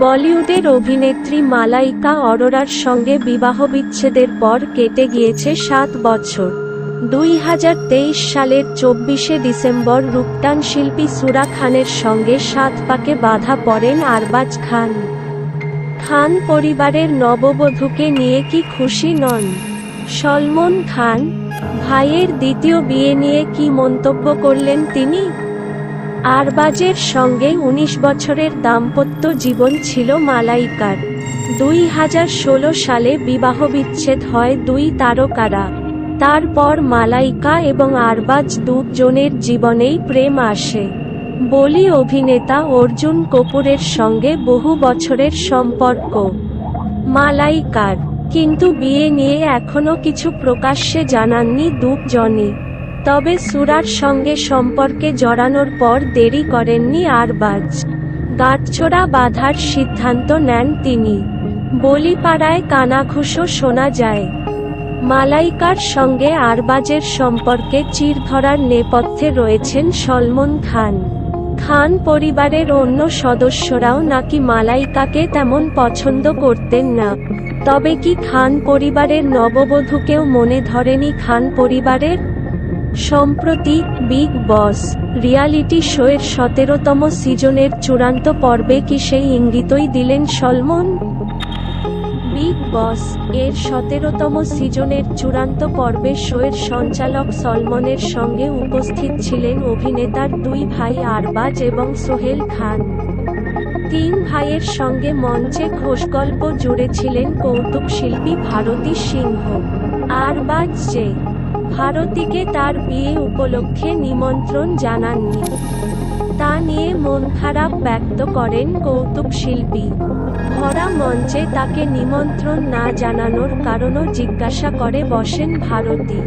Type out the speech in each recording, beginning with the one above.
বলিউডের অভিনেত্রী মালাইকা অরোরার সঙ্গে বিবাহবিচ্ছেদের পর কেটে গিয়েছে 7 বছর। 2023 সালের 24শে ডিসেম্বর রূপটান শিল্পী সুরা খানের সঙ্গে 7 পাকে বাঁধা পড়েন আরবাজ খান। খান পরিবারের নববধূকে নিয়ে কি খুশি নন সলমন খান? ভাইয়ের দ্বিতীয় বিয়ে নিয়ে কি মন্তব্য করলেন তিনি? আরবাজের সঙ্গে 19 বছরের দাম্পত্য জীবন ছিল মালাইকার। 2016 সালে বিবাহবিচ্ছেদ হয় দুই তারকারা। তারপর মালাইকা এবং আরবাজ দুজনের জীবনেই প্রেম আসে। বলি অভিনেতা অর্জুন কপুরের সঙ্গে বহু বছরের সম্পর্ক মালাইকার, কিন্তু বিয়ে নিয়ে এখনো কিছু প্রকাশ্যে জানাননি দুজনই। তবে সুরার সঙ্গে সম্পর্কে জড়ানোর পর দেরি করেননি আরবাজ। গাঁটছড়া বাঁধার সিদ্ধান্ত নেন তিনি। বলিপাড়ায় কানাঘুষো শোনা যায়। মালাইকার সঙ্গে আরবাজের সম্পর্কে চির ধরার নেপথ্যে রয়েছেন সলমন খান। খান পরিবারের অন্য সদস্যরাও নাকি মালাইকাকে তেমন পছন্দ করতেন না। তবে কি খান পরিবারের নববধূকেও মনে ধরেনি খান পরিবারের? সম্প্রতি বিগ বস রিয়ালিটি শোয়ের 17তম সিজনের চূড়ান্ত পর্বে কি সেই ইঙ্গিতই দিলেন সলমন? বিগ বস এর 17তম সিজনের চূড়ান্ত পর্বে শোয়ের সঞ্চালক সলমনের সঙ্গে উপস্থিত ছিলেন অভিনেতার দুই ভাই আরবাজ এবং সোহেল খান। তিন ভাইয়ের সঙ্গে মঞ্চে ঘোষগল্প জুড়েছিলেন কৌতুক শিল্পী ভারতী সিংহ। আরবাজ যে ভারতীকে তার বিয়ে উপলক্ষে নিমন্ত্রণ জানাননি, তা নিয়ে মন খারাপ ব্যক্ত করেন কৌতুক শিল্পী। ভরা মঞ্চে তাকে নিমন্ত্রণ না জানানোর কারণও জিজ্ঞাসা করে বসেন ভারতী।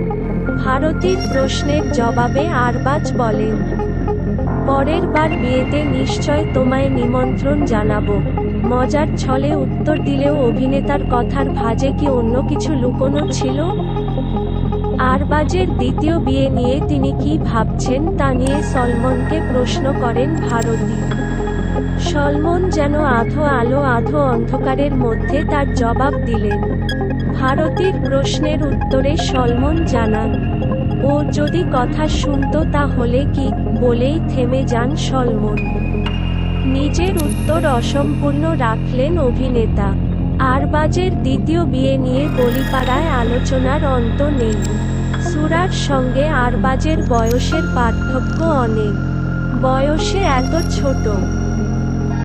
ভারতীর প্রশ্নের জবাবে আরবাজ বলেন, পরের বার বিয়েতে নিশ্চয় তোমায় নিমন্ত্রণ জানাবো। মজার ছলে উত্তর দিলেও অভিনেতার কথার ভাঁজে কি অন্য কিছু লুকোনো ছিল? আরবাজের দ্বিতীয় বিয়ে নিয়ে তিনি কি ভাবছেন তা নিয়ে সলমনকে প্রশ্ন করেন ভারতী। সলমন যেন আধো আলো আধো অন্ধকারের মধ্যে তার জবাব দিলেন। ভারতীর প্রশ্নের উত্তরে সলমন জানান, ও যদি কথা শুনতো তাহলে কি, বলেই থেমে যান সলমন। নিজের উত্তর অসম্পূর্ণ রাখলেন অভিনেতা। আরবাজের দ্বিতীয় বিয়ে নিয়ে বলিপাড়ায় আলোচনার অন্ত নেই। সুরার সঙ্গে আরবাজের বয়সের পার্থক্য অনেক। বয়সে এত ছোট